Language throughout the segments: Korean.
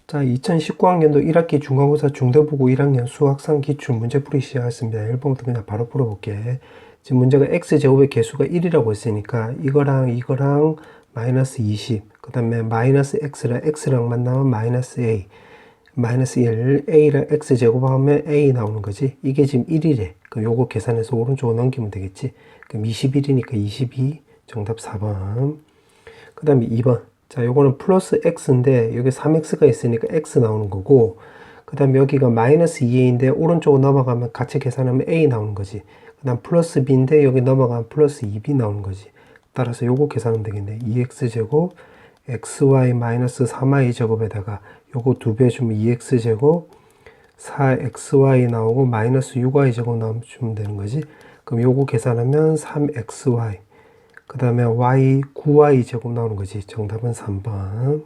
자, 2019학년도 1학기 중간고사 중대부고 1학년 수학상 기출 문제풀이 시작했습니다. 1번부터 그냥 바로 풀어볼게. 지금 문제가 x제곱의 개수가 1이라고 했으니까 이거랑 마이너스 20, 그 다음에 마이너스 x랑 만나면 마이너스 a, 마이너스 1, a랑 x제곱하면 a 나오는 거지. 이게 지금 1이래. 그럼 요거 계산해서 오른쪽으로 넘기면 되겠지. 그럼 21이니까 22, 정답 4번. 그 다음에 2번. 자, 요거는 플러스 x인데 여기 3x가 있으니까 x 나오는 거고, 그 다음에 여기가 마이너스 2a인데 오른쪽으로 넘어가면 같이 계산하면 a 나오는 거지. 그 다음 플러스 b인데 여기 넘어가면 플러스 2b 나오는 거지. 따라서 요거 계산하면 되겠네. 2x제곱 xy 마이너스 3y 제곱에다가 요거 2배 주면 2x제곱 4xy 나오고 마이너스 6y 제곱 나오면 주면 되는 거지. 그럼 요거 계산하면 3xy 그 다음에 y 9y 제곱 나오는 거지. 정답은 3번.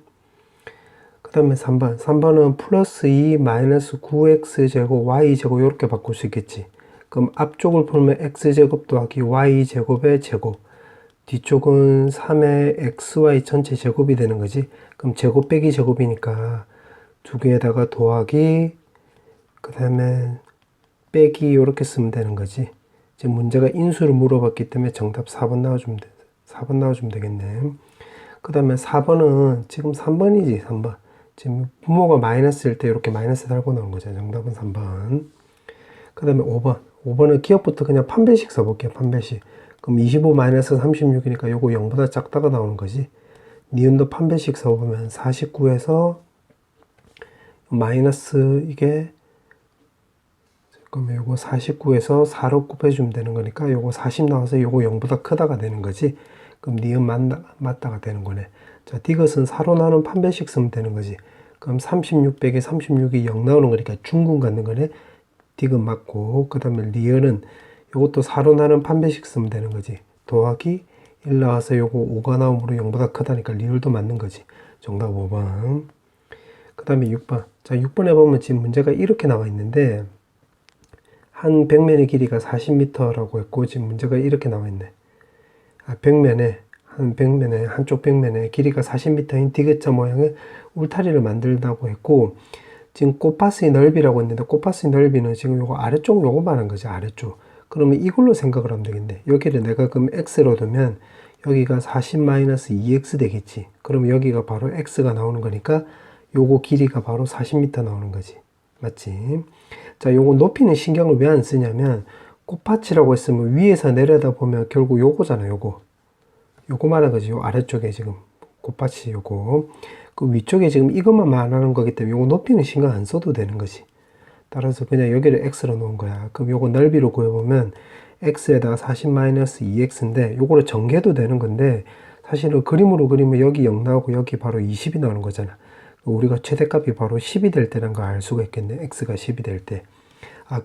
그 다음에 3번은 플러스 2 마이너스 9x 제곱 y 제곱 이렇게 바꿀 수 있겠지. 그럼 앞쪽을 풀면 x 제곱 더하기 y 제곱의 제곱, 뒤쪽은 3의 xy 전체 제곱이 되는 거지. 그럼 제곱 빼기 제곱이니까 두 개에다가 더하기, 그 다음에 빼기 이렇게 쓰면 되는 거지. 지금 문제가 인수를 물어봤기 때문에 정답 4번 나와주면 돼. 4번 나와주면 되겠네. 그 다음에 4번은 지금 3번이지. 3번 지금 분모가 마이너스일 때 이렇게 마이너스 달고 나온 거죠. 정답은 3번. 그 다음에 5번은 기억부터 그냥 판별식 써볼게요. 판별식. 그럼 25 마이너스 36이니까 요거 0보다 작다가 나오는 거지. 니은도 판별식 써보면 49에서 마이너스 이게, 그러면 요거 49에서 4로 곱해주면 되는 거니까 요거 40 나와서 요거 0보다 크다가 되는 거지. 그럼 니은 맞다가 되는 거네. 자, 디귿은 4로 나오는 판별식 쓰면 되는 거지. 그럼 36 빼기 36이 0 나오는 거니까 중근 갖는 거네. 디귿 맞고, 그 다음에 리을은 요것도 4로 나오는 판별식 쓰면 되는 거지. 더하기 1 나와서 요거 5가 나오므로 0보다 크다니까 리을도 맞는 거지. 정답 5번. 그 다음에 6번. 자, 6번에 보면 지금 문제가 이렇게 나와 있는데, 한 벽면의 길이가 40m라고 했고, 지금 문제가 이렇게 나와 있네. 한쪽 벽면에 길이가 40m인 디귿자 모양의 울타리를 만들다고 했고, 지금 꽃밭의 넓이라고 했는데, 꽃밭의 넓이는 지금 요거 아래쪽 요거 말한 거지, 아래쪽. 그러면 이걸로 생각을 하면 되겠네. 여기를 내가 그럼 x로 두면 여기가 40-2x 되겠지. 그러면 여기가 바로 x가 나오는 거니까 요거 길이가 바로 40m 나오는 거지. 맞지? 자, 요거 높이는 신경을 왜 안 쓰냐면, 꽃밭이라고 했으면 위에서 내려다보면 결국 요거잖아. 요거 말한 거지. 요 아래쪽에 지금 꽃밭이 요거, 그 위쪽에 지금 이것만 말하는 거기 때문에 요거 높이는 신경 안 써도 되는 거지. 따라서 그냥 여기를 x로 놓은 거야. 그럼 요거 넓이로 구해보면 x에다가 40-2x인데 요거를 전개도 되는 건데, 사실은 그림으로 그리면 여기 0 나오고 여기 바로 20이 나오는 거잖아. 우리가 최대값이 바로 10이 될 때라는 걸 알 수가 있겠네. x가 10이 될 때.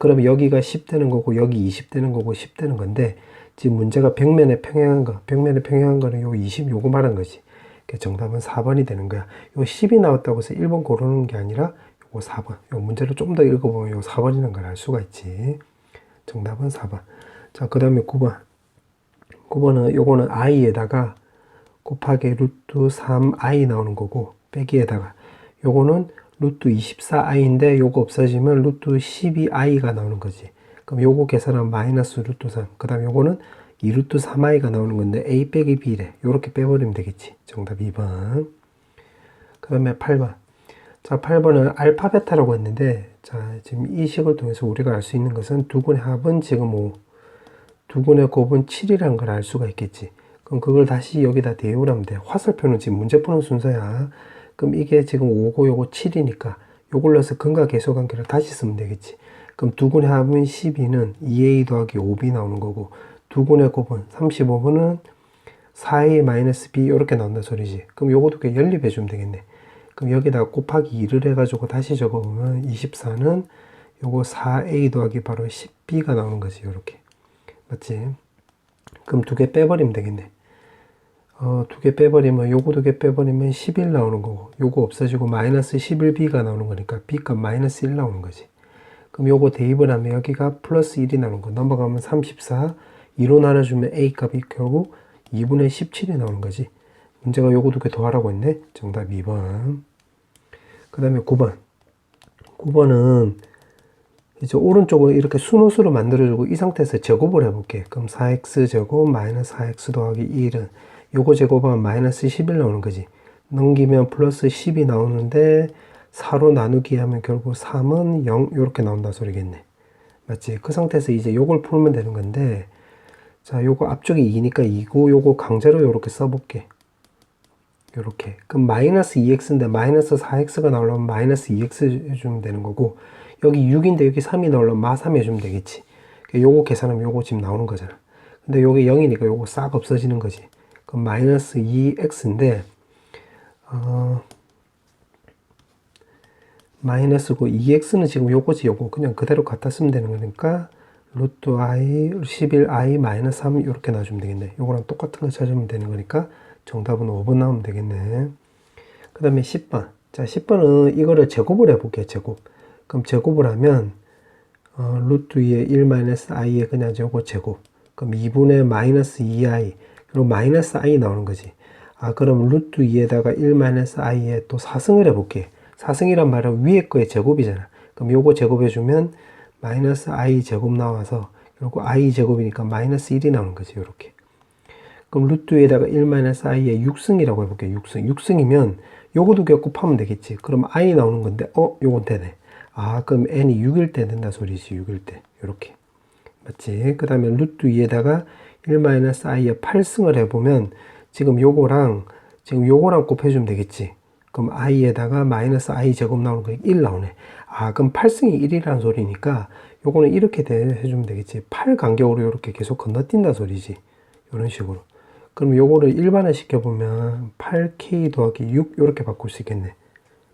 그러면 여기가 10 되는 거고 여기 20 되는 거고 10 되는 건데, 지금 문제가 벽면에 평행한 거는 요 20 요거 말한 거지. 정답은 4번이 되는 거야. 요 10이 나왔다고 해서 1번 고르는 게 아니라 요거 4번. 요 문제를 좀 더 읽어보면 요 4번이라는 걸 알 수가 있지. 정답은 4번. 자, 그 다음에 9번. 9번은 요거는 i에다가 곱하기 루트 3i 나오는 거고, 빼기에다가 요거는 루트 24i인데 요거 없어지면 루트 12i가 나오는 거지. 그럼 요거 계산하면 마이너스 루트 3. 그 다음 요거는 2루트 3i가 나오는 건데 a 빼기 b래. 요렇게 빼버리면 되겠지. 정답 2번. 그 다음에 8번. 자, 8번은 알파 베타라고 했는데, 자, 지금 이 식을 통해서 우리가 알 수 있는 것은 두근의 합은 지금 5, 두근의 곱은 7이라는 걸 알 수가 있겠지. 그럼 그걸 다시 여기다 대입을 하면 돼. 화살표는 지금 문제 푸는 순서야. 그럼 이게 지금 5고 요거 7이니까 요걸 넣어서 근과 계수관계를 다시 쓰면 되겠지. 그럼 두근의 합은 12는 2a 더하기 5b 나오는 거고, 두근의 곱은 35분은 4a 마이너스 b 이렇게 나온다 소리지. 그럼 요것도 그냥 연립해 주면 되겠네. 그럼 여기다가 곱하기 2를 해가지고 다시 적어보면 24는 요거 4a 더하기 바로 10b가 나오는 거지. 요렇게. 맞지? 그럼 두 개 빼버리면 되겠네. 두 개 빼버리면, 요거 두 개 빼버리면 11 나오는 거고, 요거 없어지고 마이너스 11b가 나오는 거니까 b값 마이너스 1 나오는 거지. 그럼 요거 대입을 하면 여기가 플러스 1이 나오는 거. 넘어가면 34, 2로 나눠주면 a 값이 결국 2분의 17이 나오는 거지. 문제가 요거 두 개 더하라고 했네. 정답 2번. 그 그 다음에 9번. 9번은 이제 오른쪽으로 이렇게 순호수로 만들어주고 이 상태에서 제곱을 해볼게. 그럼 4x제곱 마이너스 4x 더하기 1은 요거 제곱하면 마이너스 11 나오는 거지. 넘기면 플러스 10이 나오는데 4로 나누기 하면 결국 3은 0 이렇게 나온다 소리겠네. 맞지? 그 상태에서 이제 요걸 풀면 되는 건데, 자, 요거 앞쪽이 2니까 2고 요거 강제로 요렇게 써볼게. 요렇게. 그럼 마이너스 2x인데 마이너스 4x가 나오려면 마이너스 2x 해주면 되는 거고, 여기 6인데 여기 3이 나오려면 마 3 해주면 되겠지. 요거 계산하면 요거 지금 나오는 거잖아. 근데 요게 0이니까 요거 싹 없어지는 거지. 그럼 마이너스 2x인데 마이너스고 2x는 지금 요거지. 요거 그냥 그대로 갖다 쓰면 되는 거니까 루트 i 11i 마이너스 3 이렇게 놔주면 되겠네. 요거랑 똑같은 거 찾으면 되는 거니까 정답은 5번 나오면 되겠네. 그 다음에 10번. 자, 10번은 이거를 제곱을 해볼게요. 제곱. 그럼 제곱을 하면 루트 2에 1 마이너스 i에 그냥 저거 제곱. 그럼 2분의 마이너스 2i 그리고 마이너스 i 나오는 거지. 아, 그럼 루트 2에다가 1 마이너스 i에 또 4승을 해볼게. 4승이란 말은 위에 거의 제곱이잖아. 그럼 요거 제곱해주면 마이너스 i 제곱 나와서 결국 i 제곱이니까 마이너스 1이 나오는 거지. 요렇게. 그럼 루트 2에다가 1 마이너스 i에 6승이라고 해볼게. 6승. 6승이면 요거 두 개 곱하면 되겠지. 그럼 i 나오는 건데 요건 되네. 아, 그럼 n이 6일 때 된다 소리지. 6일 때. 요렇게. 맞지? 그 다음에 루트 2에다가 1 마이너스 i에 8승을 해보면 지금 요거랑 곱해주면 되겠지. 그럼 i에다가 마이너스 i 제곱 나오는 거 1 나오네. 아, 그럼 8승이 1이라는 소리니까 요거는 이렇게 해주면 되겠지. 8 간격으로 이렇게 계속 건너뛴다 소리지. 이런 식으로. 그럼 요거를 일반화 시켜보면 8k 더하기 6 이렇게 바꿀 수 있겠네.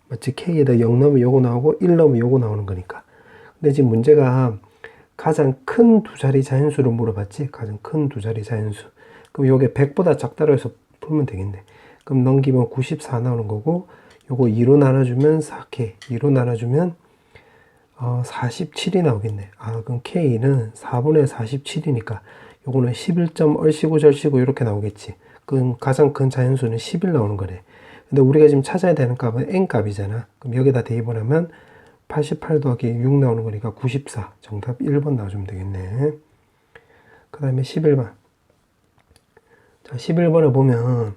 맞지? k에다 0 넣으면 요거 나오고 1 넣으면 요거 나오는 거니까. 근데 지금 문제가 가장 큰 두 자리 자연수를 물어봤지? 가장 큰 두 자리 자연수. 그럼 요게 100보다 작다고 해서 풀면 되겠네. 그럼 넘기면 94 나오는 거고, 요거 2로 나눠주면 4k, 2로 나눠주면 47이 나오겠네. 아, 그럼 k는 4분의 47이니까 요거는 11점 얼씨구 절씨구 이렇게 나오겠지. 그럼 가장 큰 자연수는 11 나오는 거래. 근데 우리가 지금 찾아야 되는 값은 n 값이잖아. 그럼 여기다 대입을 하면 88 더하기 6 나오는 거니까 94. 정답 1번 나와주면 되겠네. 그 다음에 11번. 자, 11번을 보면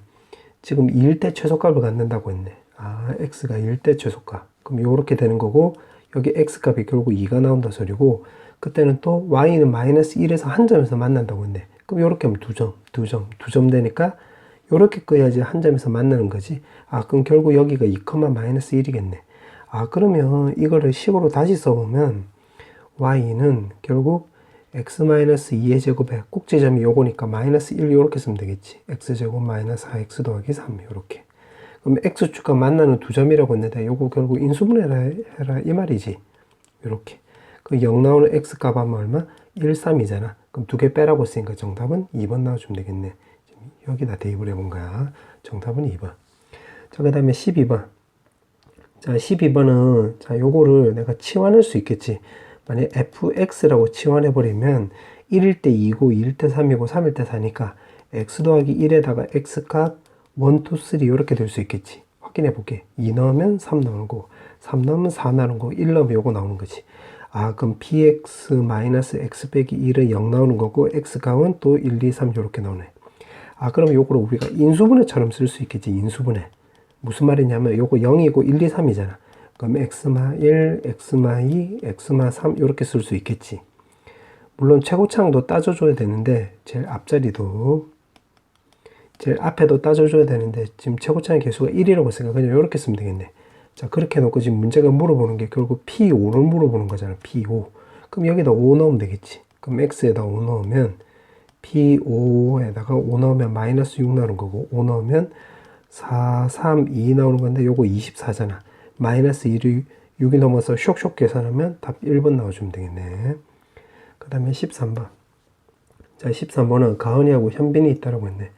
지금 2일 때 최소값을 갖는다고 했네. 아, x가 2일 때 최소값. 그럼 요렇게 되는 거고, 여기 x값이 결국 2가 나온다 소리고, 그때는 또 y는 마이너스 1에서 한 점에서 만난다고 했네. 그럼 요렇게 하면 2점 되니까 요렇게 꺼야지 한 점에서 만나는 거지. 아, 그럼 결국 여기가 2, 마이너스 1이겠네. 아, 그러면 이거를 식으로 다시 써보면 y는 결국 x-2의 제곱에 꼭지점이 요거니까 마이너스 1 요렇게 쓰면 되겠지. x제곱 마이너스 4x 더하기 3 요렇게. 그럼 x축과 만나는 두 점이라고 했는데 요거 결국 인수분해라 이 말이지. 요렇게. 그 0 나오는 x값 하면 얼마? 1, 3이잖아. 그럼 두 개 빼라고 했으니까 정답은 2번 나와주면 되겠네. 여기다 대입을 해본 거야. 정답은 2번. 자, 그 다음에 12번. 자, 12번은, 자, 요거를 내가 치환할 수 있겠지. 만약 fx라고 치환해버리면 1일 때 2고 2일 때 3이고 3일 때 4니까 x 더하기 1에다가 x값 1, 2, 3 이렇게 될 수 있겠지. 확인해 볼게. 2 넣으면 3 나오는 거고 3 넣으면 4 나오는 거고 1 넣으면 요거 나오는 거지. 아, 그럼 px 마이너스 x 빼기 1은 0 나오는 거고 x값은 또 1, 2, 3 이렇게 나오네. 아, 그럼 요거를 우리가 인수분해처럼 쓸 수 있겠지. 인수분해. 무슨 말이냐면 요거 0이고 1, 2, 3이잖아. 그럼 x마 1, x마 2, x마 3 이렇게 쓸 수 있겠지. 물론 최고차항도 따져줘야 되는데 제일 앞에도 따져줘야 되는데 지금 최고차항의 개수가 1이라고 했으니까 그냥 이렇게 쓰면 되겠네. 자, 그렇게 해놓고 지금 문제가 물어보는 게 결국 P5를 물어보는 거잖아. P5. 그럼 여기다 5 넣으면 되겠지. 그럼 x에다 5 넣으면 P5에다가 5 넣으면 마이너스 6 나오는 거고 5 넣으면 4, 3, 2 나오는 건데 요거 24잖아. 마이너스 1이 6이 넘어서 쇽쇽 계산하면 답 1번 나와주면 되겠네. 그 다음에 13번. 자, 13번은 가은이하고 현빈이 있다라고 했네.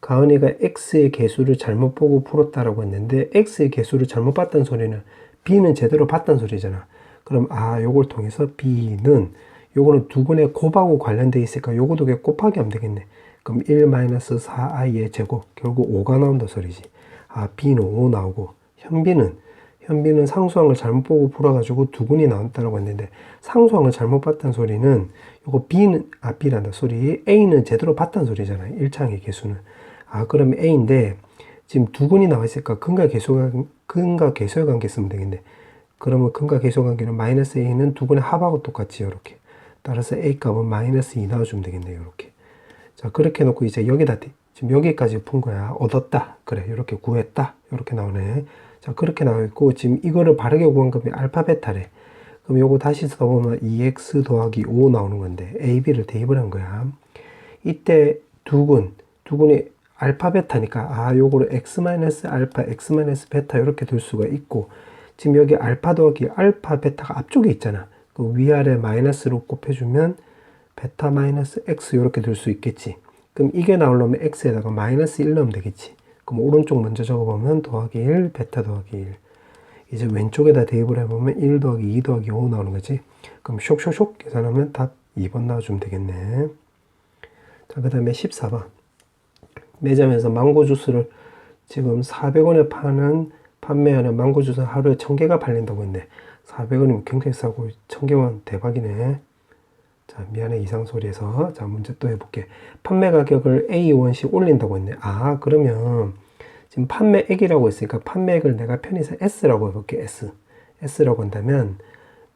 가은이가 x의 개수를 잘못 보고 풀었다라고 했는데 x의 개수를 잘못 봤다는 소리는 b는 제대로 봤다는 소리잖아. 그럼 요걸 통해서 b는 요거는 두 분의 곱하고 관련되어 있으니까 요거 두 개 곱하기 하면 되겠네. 그럼 1-4i의 제곱 결국 5가 나온다 소리지. b는 5 나오고 현빈은 현빈은 상수항을 잘못 보고 풀어가지고 두근이 나왔다라고 했는데, 상수항을 잘못 봤다는 소리는 요거 B란다 소리, A는 제대로 봤다는 소리잖아요. 1차항의 개수는. 그러면 A인데 지금 두근이 나와 있으니까 근과 계수의 관계 쓰면 되겠네. 그러면 근과 계수의 관계는 마이너스 A는 두근의 합하고 똑같지, 이렇게. 따라서 A 값은 마이너스 2 넣어주면 되겠네요, 이렇게. 자, 그렇게 해놓고 이제 여기다 지금 여기까지 푼 거야. 얻었다. 그래, 이렇게 구했다. 이렇게 나오네. 자, 그렇게 나와 있고, 지금 이거를 바르게 구한 값이 알파 베타래. 그럼 요거 다시 써보면 2x 더하기 5 나오는 건데, a, b를 대입을 한 거야. 이때 두근이 알파 베타니까, 요거를 x 마이너스 알파, x 마이너스 베타 이렇게 둘 수가 있고, 지금 여기 알파 더하기 알파 베타가 앞쪽에 있잖아. 그 위아래 마이너스로 곱해주면 베타 마이너스 x 이렇게 둘 수 있겠지. 그럼 이게 나오려면 x에다가 마이너스 1 넣으면 되겠지. 그럼 오른쪽 먼저 적어보면 더하기 1, 베타 더하기 1. 이제 왼쪽에다 대입을 해보면 1 더하기 2 더하기 5 나오는 거지. 그럼 쇽 계산하면 답 2번 나와주면 되겠네. 자, 그 다음에 14번. 매점에서 망고 주스를 지금 400원에 판매하는 망고 주스 하루에 1000개가 팔린다고 했네. 400원이면 굉장히 싸고 1000개면 대박이네. 자, 미안해, 이상 소리에서. 자, 문제 또 해볼게. 판매 가격을 A 원씩 올린다고 했네. 그러면 지금 판매액이라고 했으니까 판매액을 내가 편의상 S라고 해볼게. S라고 한다면,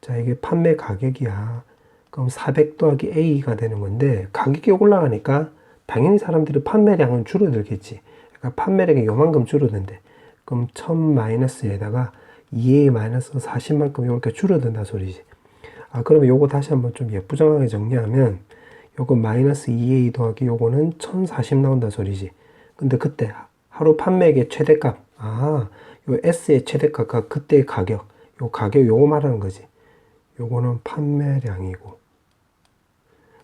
자, 이게 판매 가격이야. 그럼 400 더하기 A가 되는 건데, 가격이 올라가니까 당연히 사람들이 판매량은 줄어들겠지. 그러니까 판매량이 요만큼 줄어든대. 그럼 1000 마이너스에다가 2A 마이너스 40만큼 이렇게 줄어든다 소리지. 그러면 요거 다시 한번 좀 예쁘장하게 정리하면, 요거 마이너스 2A 더하기 요거는 1040 나온다 소리지. 근데 그때 하루 판매액의 최대값, 요 S의 최대값과 그때의 가격, 요거 말하는 거지. 요거는 판매량이고.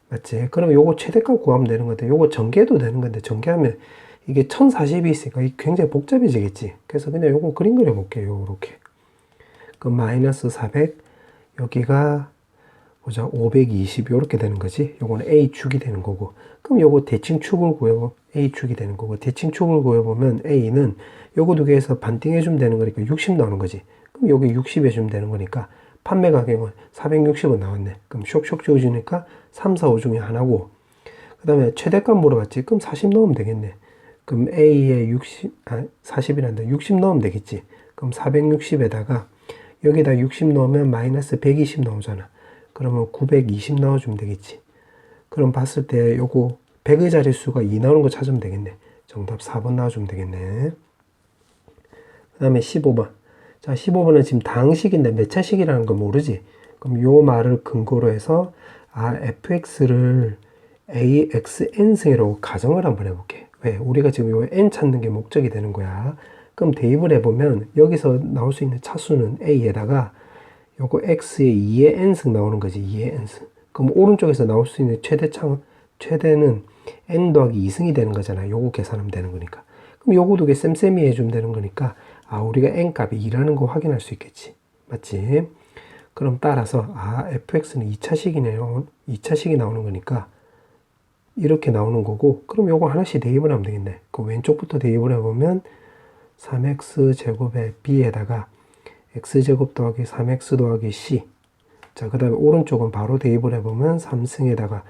맞지? 그럼 요거 최대값 구하면 되는 건데, 요거 전개도 되는 건데, 전개하면 이게 1040이 있으니까 굉장히 복잡해지겠지. 그래서 그냥 요거 그림 그려볼게요. 요렇게. 그럼 마이너스 400, 여기가 보자, 520 요렇게 되는 거지. 요거는 A축이 되는 거고. 그럼 요거 대칭축을 구해보면 A축이 되는 거고, 대칭축을 구해보면 A는 요거 두 개에서 반띵해주면 되는 거니까 60 나오는 거지. 그럼 여기 60 해주면 되는 거니까 판매 가격은 460원 나왔네. 그럼 쇽 지워주니까 3, 4, 5 중에 하나고, 그 다음에 최대값 물어봤지. 그럼 40 넣으면 되겠네. 그럼 A에 40이란다. 60 넣으면 되겠지. 그럼 460에다가 여기다 60 넣으면 마이너스 120 나오잖아. 그러면 920 넣어주면 되겠지. 그럼 봤을 때 요거 100의 자릿수가 2 나오는 거 찾으면 되겠네. 정답 4번 나와주면 되겠네. 그 다음에 15번. 자, 15번은 지금 다항식인데 몇 차식이라는 거 모르지? 그럼 요 말을 근거로 해서 fx를 axn승이라고 가정을 한번 해볼게. 왜? 우리가 지금 요 n 찾는 게 목적이 되는 거야. 그럼 대입을 해보면 여기서 나올 수 있는 차수는 a에다가 요거 x의 2의 n승 나오는 거지. 2의 n승. 그럼 오른쪽에서 나올 수 있는 최대는 n 더하기 2승이 되는 거잖아. 요거 계산하면 되는 거니까. 그럼 요거 두 개 쌤쌤이 해주면 되는 거니까, 우리가 n 값이 2라는 거 확인할 수 있겠지. 맞지? 그럼 따라서 fx는 2차식이네요. 2차식이 나오는 거니까 이렇게 나오는 거고, 그럼 요거 하나씩 대입을 하면 되겠네. 그 왼쪽부터 대입을 해보면 3x 제곱에 b에다가 x제곱 더하기 3x 더하기 c. 자, 그 다음에 오른쪽은 바로 대입을 해보면 3승에다가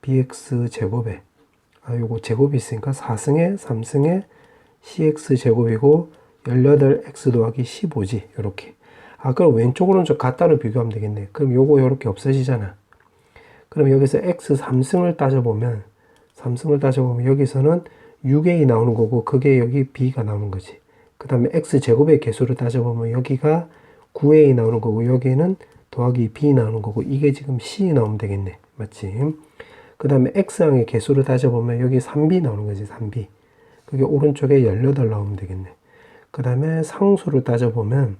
bx 제곱에, 요거 제곱이 있으니까 4승에 3승에 cx 제곱이고 18x 더하기 15지. 요렇게. 그럼 왼쪽 오른쪽 같다로 비교하면 되겠네. 그럼 요거 요렇게 없어지잖아. 그럼 여기서 x 3승을 따져보면 여기서는 6a 나오는 거고, 그게 여기 b가 나오는 거지. 그 다음에 x제곱의 개수를 따져보면 여기가 9a 나오는 거고, 여기는 더하기 b 나오는 거고, 이게 지금 c 나오면 되겠네. 맞지? 그 다음에 x항의 개수를 따져보면 여기 3b 나오는 거지. 3b. 그게 오른쪽에 18 나오면 되겠네. 그 다음에 상수를 따져보면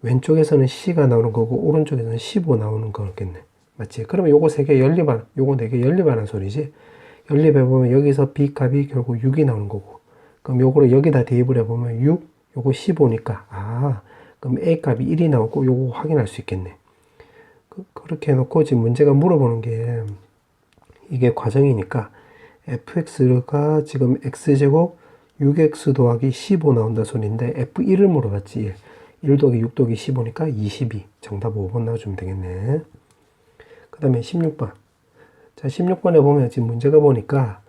왼쪽에서는 c가 나오는 거고, 오른쪽에서는 15 나오는 거겠네. 맞지? 그러면 요거 3개 연립한, 요거 4개 연립하는 소리지. 연립해보면 여기서 b 값이 결국 6이 나오는 거고, 그럼 요거를 여기다 대입을 해보면 6, 요거 15니까, 그럼 a 값이 1이 나오고, 요거 확인할 수 있겠네. 그렇게 해놓고 지금 문제가 물어보는 게, 이게 과정이니까 fx가 지금 x제곱 6x 더하기 15 나온다 소리인데, f1을 물어봤지. 1 더하기 6 더하기 15니까 22. 정답 5번 넣어주면 되겠네. 그 다음에 16번. 자, 16번에 보면 지금 문제가 보니까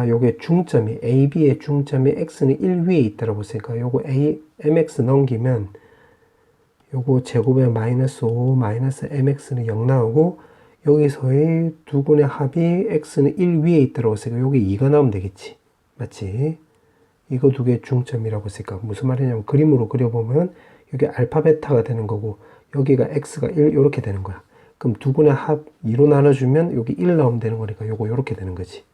요게 중점이, AB의 중점이 X는 1 위에 있다라고 했으니까 요거 MX 넘기면 요거 제곱에 마이너스 5 마이너스 MX는 0 나오고 여기서의 두 군의 합이 X는 1 위에 있다라고 했으니까 요게 2가 나오면 되겠지. 맞지? 이거 두 개 중점이라고 했으니까 무슨 말이냐면 그림으로 그려보면 여기 알파 베타가 되는 거고 여기가 X가 1 이렇게 되는 거야. 그럼 두 군의 합 2로 나눠주면 여기 1 나오면 되는 거니까 요거 요렇게 되는 거지.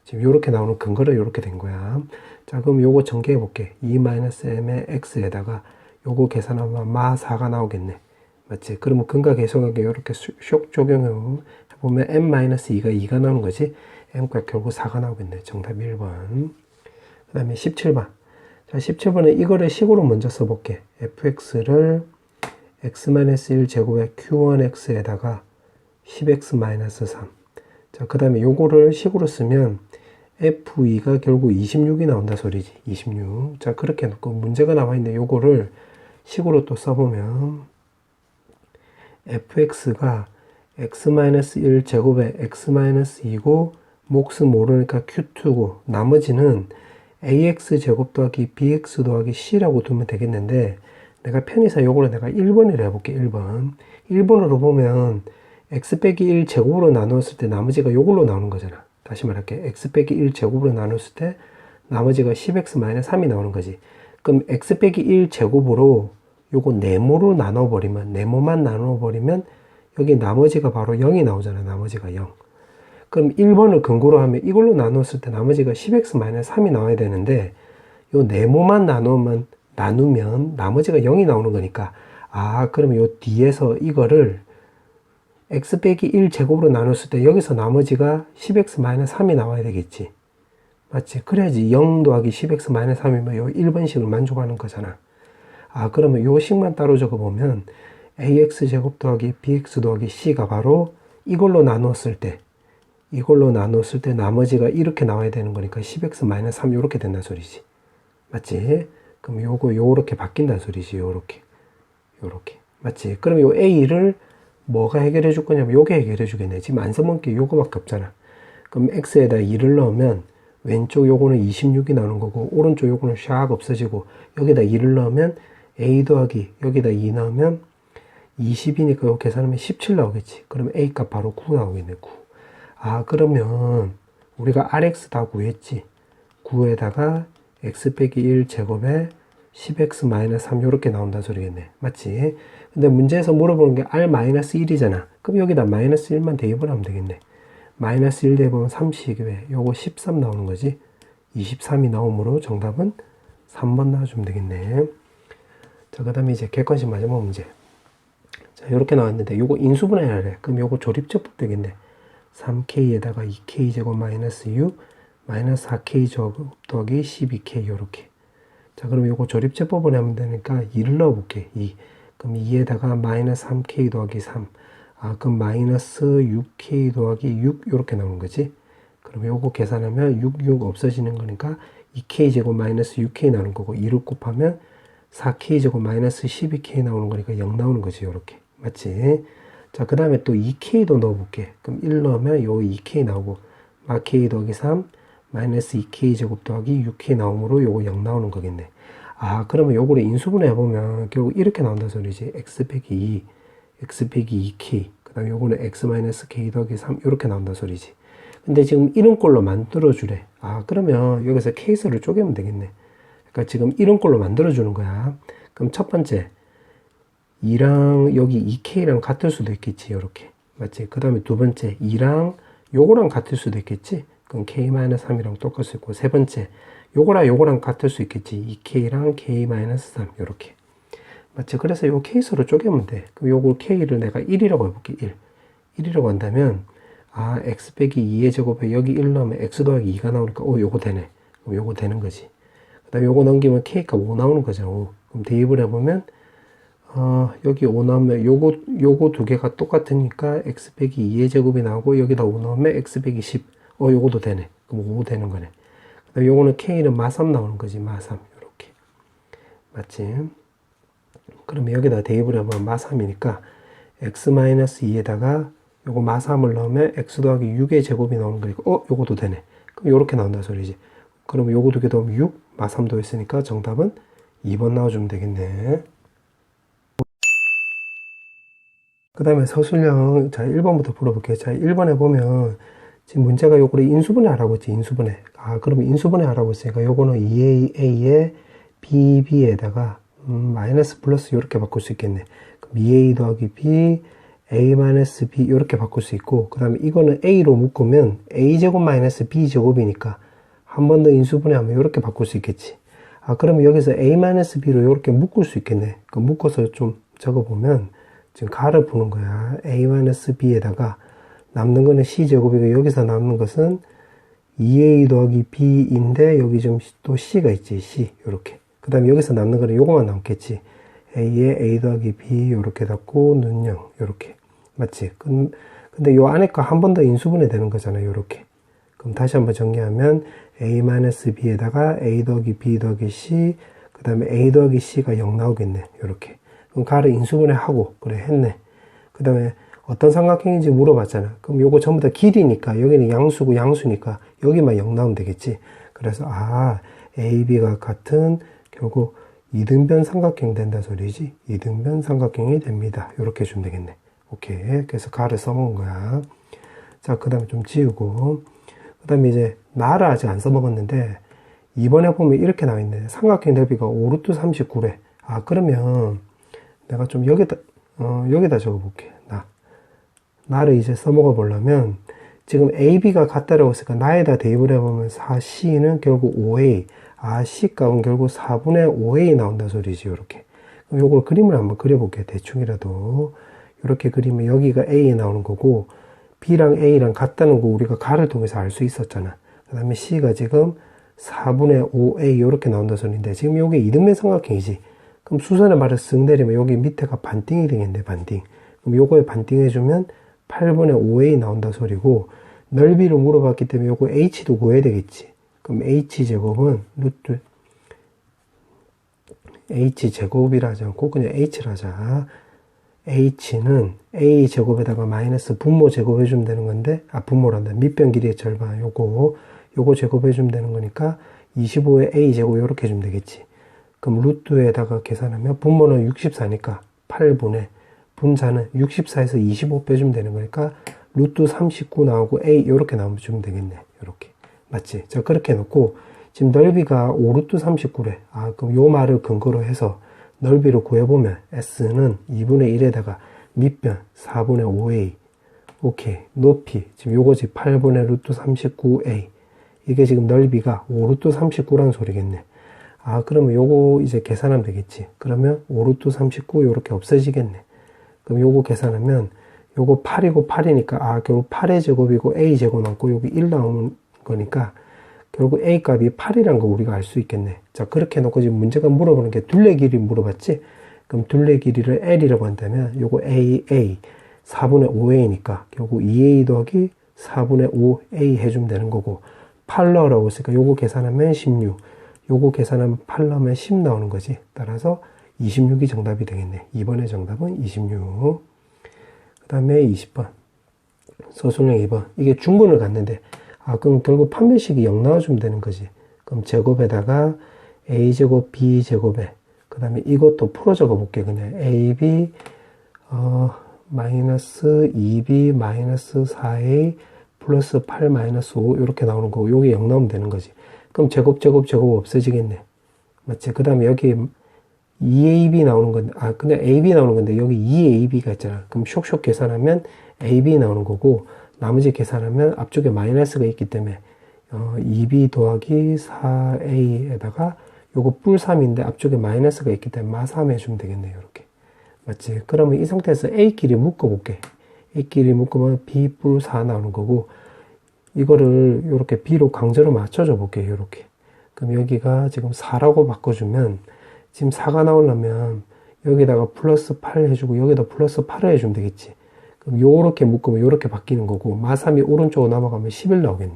지금 요렇게 나오는 근거를 요렇게 된 거야. 자, 그럼 요거 전개해 볼게. 2-m의 x에다가 요거 계산하면 마 4가 나오겠네. 맞지? 그러면 근과 계속하게 요렇게 쇽 적용해 보면 m-2가 2가 나오는 거지. m가 결국 4가 나오겠네. 정답 1번. 그 다음에 17번. 자, 17번에 이거를 식으로 먼저 써볼게. fx를 x-1 제곱의 q1x에다가 10x-3. 자, 그 다음에 요거를 식으로 쓰면 f2가 결국 26이 나온다 소리지. 26. 자, 그렇게 놓고 문제가 나와 있는데 요거를 식으로 또 써보면 fx가 x-1 제곱에 x-2고 몫은 모르니까 q2고 나머지는 ax 제곱 더하기 bx 더하기 c라고 두면 되겠는데 내가 편의상 요거를 내가 1번으로 해볼게. 1번. 1번으로 보면 x 빼기 1 제곱으로 나누었을 때 나머지가 요걸로 나오는 거잖아. 다시 말할게. x 빼기 1 제곱으로 나눴을 때 나머지가 10x-3이 나오는 거지. 그럼 x 빼기 1 제곱으로 요거 네모로 나눠버리면, 네모만 나눠버리면 여기 나머지가 바로 0이 나오잖아. 나머지가 0. 그럼 1번을 근거로 하면 이걸로 나눴을 때 나머지가 10x-3이 나와야 되는데 요 네모만 나누면 나머지가 0이 나오는 거니까 그러면 요 뒤에서 이거를 x 빼기 1 제곱으로 나눴을 때 여기서 나머지가 10x-3이 나와야 되겠지. 맞지? 그래야지 0 더하기 10x-3이면 요 1번식을 만족하는 거잖아. 그러면 요 식만 따로 적어보면 ax 제곱 더하기 bx 더하기 c가 바로 이걸로 나눴을 때 나머지가 이렇게 나와야 되는 거니까 10x-3 요렇게 된다는 소리지. 맞지? 그럼 요거 요렇게 바뀐다는 소리지. 요렇게. 맞지? 그럼 요 a를 뭐가 해결해 줄 거냐면 요게 해결해 주겠네. 지금 안 써먹은 게 요거밖에 없잖아. 그럼 x에다 2를 넣으면 왼쪽 요거는 26이 나오는 거고 오른쪽 요거는 샥 없어지고 여기다 2를 넣으면 a 더하기 여기다 2 넣으면 20이니까 요 계산하면 17 나오겠지. 그럼 a 값 바로 9 나오겠네. 9. 그러면 우리가 rx 다 구했지. 9에다가 x 빼기 1 제곱에 10x-3 요렇게 나온다는 소리겠네. 맞지? 근데 문제에서 물어보는 게 r-1이잖아. 그럼 여기다 마이너스 1만 대입을 하면 되겠네. 마이너스 1 대입하면 30에 요거 13 나오는 거지. 23이 나오므로 정답은 3번 나와주면 되겠네. 자, 그 다음에 이제 객관식 마지막 문제. 자, 요렇게 나왔는데 요거 인수분해를 해. 그럼 요거 조립제법 되겠네. 3k에다가 2k 제곱 마이너스 6 마이너스 4k 제곱 더하기 12k 요렇게. 자, 그럼 요거 조립제법을 하면 되니까 2를 넣어볼게. 2. 그럼 2에다가 마이너스 3k 더하기 3. 그럼 마이너스 6k 더하기 6 요렇게 나오는 거지. 그럼 요거 계산하면 6 없어지는 거니까 2k 제곱 마이너스 6k 나오는 거고 2를 곱하면 4k 제곱 마이너스 12k 나오는 거니까 0 나오는 거지. 요렇게. 맞지? 자, 그 다음에 또 2k도 넣어볼게. 그럼 1 넣으면 요 2k 나오고 k 더하기 3 마이너스 2k 제곱 더하기 6k 나오므로 요거 0 나오는 거겠네. 그러면 요거를 인수분해 해보면 결국 이렇게 나온다 소리지. x 빼기 2, x 빼기 2k. 그 다음에 요거는 x 마이너스 k 더하기 3 이렇게 나온다 소리지. 근데 지금 이런 꼴로 만들어 주래. 그러면 여기서 케이스를 쪼개면 되겠네. 그러니까 지금 이런 꼴로 만들어 주는 거야. 그럼 첫 번째 2랑 여기 2k랑 같을 수도 있겠지. 요렇게. 맞지? 그 다음에 두 번째 2랑 요거랑 같을 수도 있겠지. 그럼 k-3이랑 똑같을 있고 세 번째 요거랑 같을 수 있겠지. 2k랑 k-3 요렇게. 맞지? 그래서 요 케이스로 쪼개면 돼. 그럼 요거 k를 내가 1이라고 해볼게. 1이라고 한다면 x 빼기 2의 제곱에 여기 1 넣으면 x 더하기 2가 나오니까 요거 되네. 그럼 요거 되는 거지. 그 다음에 요거 넘기면 k가 5 나오는 거죠. 5. 그럼 대입을 해보면 여기 5 넣으면 요거 두 개가 똑같으니까 x 빼기 2의 제곱이 나오고 여기다 5 넣으면 x 빼기 10. 요거도 되네. 그럼 5 되는 거네. 그 다음에 요거는 k는 마3 나오는 거지. 마3 요렇게. 맞지? 그러면 여기다 대입을 해보면 마3이니까 x-2에다가 요거 마3을 넣으면 x 더하기 6의 제곱이 나오는 거니까 요거도 되네. 그럼 요렇게 나온다 소리지. 그러면 요거 두 개 더하면 6, 마3도 있으니까 정답은 2번 나와주면 되겠네. 그 다음에 서술형, 자, 1번부터 풀어볼게요. 자, 1번에 보면, 지금 문제가 요거를 인수분해 하라고 했지, 인수분해. 그러면 인수분해 하라고 했으니까 요거는 2a에 bb에다가, 마이너스 플러스 요렇게 바꿀 수 있겠네. 그럼 2a 더하기 b, a 마이너스 b 요렇게 바꿀 수 있고, 그 다음에 이거는 a로 묶으면 a제곱 마이너스 b제곱이니까, 한 번 더 인수분해 하면 요렇게 바꿀 수 있겠지. 그러면 여기서 a 마이너스 b로 요렇게 묶을 수 있겠네. 그 묶어서 좀 적어보면, 지금 가를 푸는 거야. a-b에다가 남는 거는 c제곱이고 여기서 남는 것은 2a 더하기 b인데 여기 좀 또 c가 있지. c 요렇게. 그 다음에 여기서 남는 거는 요거만 남겠지. a에 a 더하기 b 요렇게 닫고 는 0 요렇게. 맞지? 근데 요 안에 거 한 번 더 인수분해 되는 거잖아. 요렇게. 그럼 다시 한번 정리하면 a-b에다가 a 더하기 b 더하기 c 그 다음에 a 더하기 c가 0 나오겠네. 요렇게. 그럼 가를 인수분해 하고 그래 했네. 그 다음에 어떤 삼각형인지 물어봤잖아. 그럼 요거 전부 다 길이니까 여기는 양수고 양수니까 여기만 0 나오면 되겠지. 그래서 AB가 같은 결국 이등변 삼각형 된다 소리지. 이등변 삼각형이 됩니다. 요렇게 해주면 되겠네. 오케이. 그래서 가를 써먹은 거야. 자, 그 다음에 좀 지우고 그 다음에 이제 나를 아직 안 써먹었는데 2번에 보면 이렇게 나와있네. 삼각형 넓이가 5루트 39래. 그러면 내가 좀 여기다 적어볼게. 나를 이제 써먹어 보려면, 지금 AB가 같다라고 했으니까 나에다 대입을 해보면 4C는 결국 5A. C 값은 결국 4분의 5A 나온다 소리지, 요렇게. 그럼 요걸 그림을 한번 그려볼게. 대충이라도. 요렇게 그리면 여기가 A 나오는 거고, B랑 A랑 같다는 거 우리가 가를 통해서 알 수 있었잖아. 그 다음에 C가 지금 4분의 5A 요렇게 나온다 소리인데, 지금 요게 이등변 삼각형이지. 그럼 수선의 말을 쓱 내리면 여기 밑에가 반띵이 되겠네, 반띵. 그럼 요거에 반띵해주면 8분의 5a 나온다 소리고, 넓이를 물어봤기 때문에 요거 h도 구해야 되겠지. 그럼 h제곱은 루트, h제곱이라 하지 않고 그냥 h라 하자. h는 a제곱에다가 마이너스 분모 제곱해주면 되는 건데, 분모란다. 밑변 길이의 절반, 요거 제곱해주면 되는 거니까 25의 a제곱 요렇게 해주면 되겠지. 그럼 루트에다가 계산하면 분모는 64니까 8분의 분자는 64에서 25 빼주면 되는 거니까 루트 39 나오고 a 요렇게 나오면 주면 되겠네. 요렇게. 맞지? 자, 그렇게 해놓고 지금 넓이가 5루트 39래. 그럼 요 말을 근거로 해서 넓이를 구해보면 s는 2분의 1에다가 밑변 4분의 5a. 오케이. 높이. 지금 요거지 8분의 루트 39a. 이게 지금 넓이가 5루트 39라는 소리겠네. 그러면 요거 이제 계산하면 되겠지. 그러면 5루트 39 요렇게 없어지겠네. 그럼 요거 계산하면 요거 8이고 8이니까 결국 8의 제곱이고 a 제곱 남고 여기 1 나오는 거니까 결국 a 값이 8이란 거 우리가 알 수 있겠네. 자, 그렇게 해놓고 지금 문제가 물어보는 게 둘레 길이 물어봤지. 그럼 둘레 길이를 l이라고 한다면 요거 a 4분의 5a니까 결국 2a 더하기 4분의 5a 해주면 되는 거고, 8 넣으라고 했으니까 요거 계산하면 16, 요거 계산하면 8 넣으면 10 나오는 거지. 따라서 26이 정답이 되겠네. 2번의 정답은 26. 그 다음에 20번. 서술형 2번. 이게 중근을 갔는데, 그럼 결국 판별식이 0 나와주면 되는 거지. 그럼 제곱에다가 a제곱 b제곱에, 그 다음에 이것도 풀어 적어 볼게. 그냥 ab, 마이너스 2b 마이너스 4a 플러스 8 마이너스 5 이렇게 나오는 거고, 요게 0 나오면 되는 거지. 그럼 제곱 없어지겠네. 맞지? 그 다음에 여기 2ab 나오는 건데, 그냥 ab 나오는 건데, 여기 2ab가 있잖아. 그럼 쇽쇽 계산하면 ab 나오는 거고, 나머지 계산하면 앞쪽에 마이너스가 있기 때문에, 2b 더하기 4a에다가 요거 뿔 3인데 앞쪽에 마이너스가 있기 때문에 마 3 해주면 되겠네요. 이렇게. 맞지? 그러면 이 상태에서 a끼리 묶어볼게. a끼리 묶으면 b 뿔 4 나오는 거고, 이거를 이렇게 b로 강제로 맞춰줘 볼게요. 이렇게. 그럼 여기가 지금 4라고 바꿔주면, 지금 4가 나오려면 여기다가 플러스 8 해주고 여기다 플러스 8을 해주면 되겠지. 그럼 요렇게 묶으면 요렇게 바뀌는 거고, 마3이 오른쪽으로 넘어가면 11 나오겠네.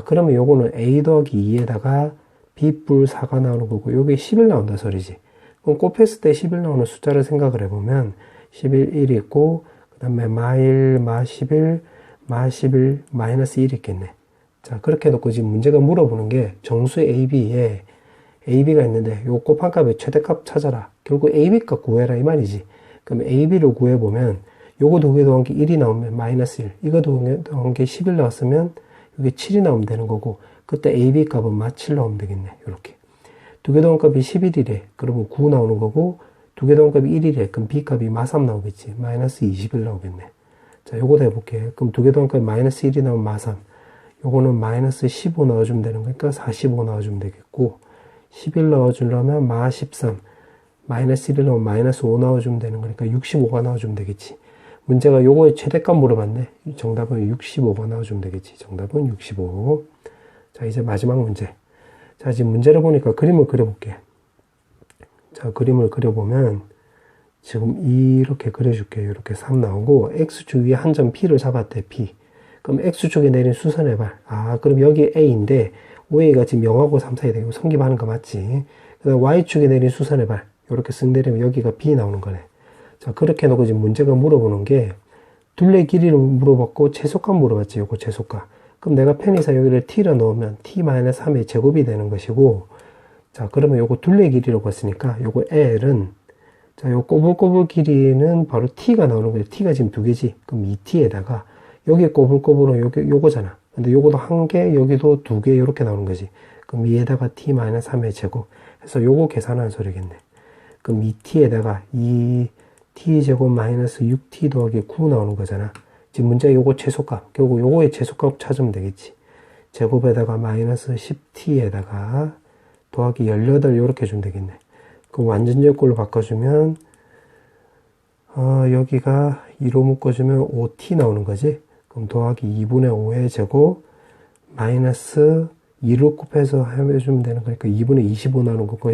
그러면 요거는 a 더하기 2에다가 b 뿔 4가 나오는 거고, 요게 11 나온다 소리지. 그럼 곱했을 때 11 나오는 숫자를 생각을 해보면 11, 1 있고 그 다음에 마1, 마11, 마11, 마이너스 1 있겠네. 자, 그렇게 해놓고 지금 문제가 물어보는 게 정수 AB에 AB가 있는데 요 곱한 값의 최대값 찾아라. 결국 AB 값 구해라 이 말이지. 그럼 AB를 구해보면 요거 두 개 더한 게 1이 나오면 마이너스 1, 이거 더한 게 11 나왔으면 여기 7이 나오면 되는 거고, 그때 AB 값은 마 7 나오면 되겠네. 요렇게. 두 개 더한 값이 11이래. 그러면 9 나오는 거고, 두 개 더한 값이 1이래. 그럼 B 값이 마 3 나오겠지. 마이너스 21 나오겠네. 자, 요거 해볼게. 그럼 두 개 더한 값이 마이너스 1이 나오면 마 3. 요거는 마이너스 15 넣어주면 되는 거니까 45 넣어주면 되겠고, 11 넣어주려면 마 13. 마이너스 1을 넣으면 마이너스 5 넣어주면 되는 거니까 65가 넣어주면 되겠지. 문제가 요거의 최대값 물어봤네. 정답은 65가 나와주면 되겠지. 정답은 65. 자, 이제 마지막 문제. 자, 지금 문제를 보니까 그림을 그려볼게. 자, 그림을 그려보면 지금 이렇게 그려줄게. 이렇게 3 나오고 X축 위에 한 점 P를 잡았대. P. 그럼 X축에 내린 수선의 발. 아, 그럼 여기 A인데 OA가 지금 0하고 3 사이 되고 성립하는 거 맞지? 그 다음 Y축에 내린 수선의 발. 이렇게 쓱 내리면 여기가 B 나오는 거네. 자, 그렇게 해놓고 지금 문제가 물어보는 게 둘레 길이를 물어봤고 최소값 물어봤지. 요거 최소값. 그럼 내가 편의상 여기를 t를 넣으면 t-3의 제곱이 되는 것이고, 자, 그러면 요거 둘레 길이라고 봤으니까 요거 l은, 자, 요 꼬불꼬불 길이는 바로 t가 나오는 거예요. t가 지금 두 개지. 그럼 이 t에다가 여기 꼬불꼬불은 요거잖아. 근데 요거도 한 개, 여기도 두 개, 요렇게 나오는 거지. 그럼 이에다가 t-3의 제곱. 그래서 요거 계산하는 소리겠네. 그럼 이 t에다가 이 t제곱 마이너스 6t 더하기 9 나오는 거잖아. 지금 문제 요거 최소값. 결국 요거의 최소값 찾으면 되겠지. 제곱에다가 마이너스 10t에다가 더하기 18 요렇게 주면 되겠네. 그럼 완전제꼴로 바꿔주면 여기가 2로 묶어주면 5t 나오는 거지. 그럼 더하기 2분의 5의 제곱 마이너스 2로 곱해서 해주면 되는 거니까 2분의 25 나오는 거고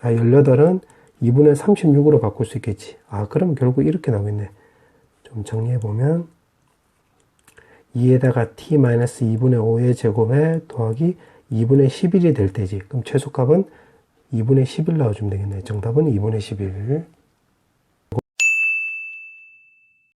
18은 2분의 36으로 바꿀 수 있겠지. 아, 그럼 결국 이렇게 나오겠네. 좀 정리해보면 2에다가 t-2분의 5의 제곱에 더하기 2분의 11이 될 때지. 그럼 최소값은 2분의 11 나와주면 되겠네. 정답은 2분의 11.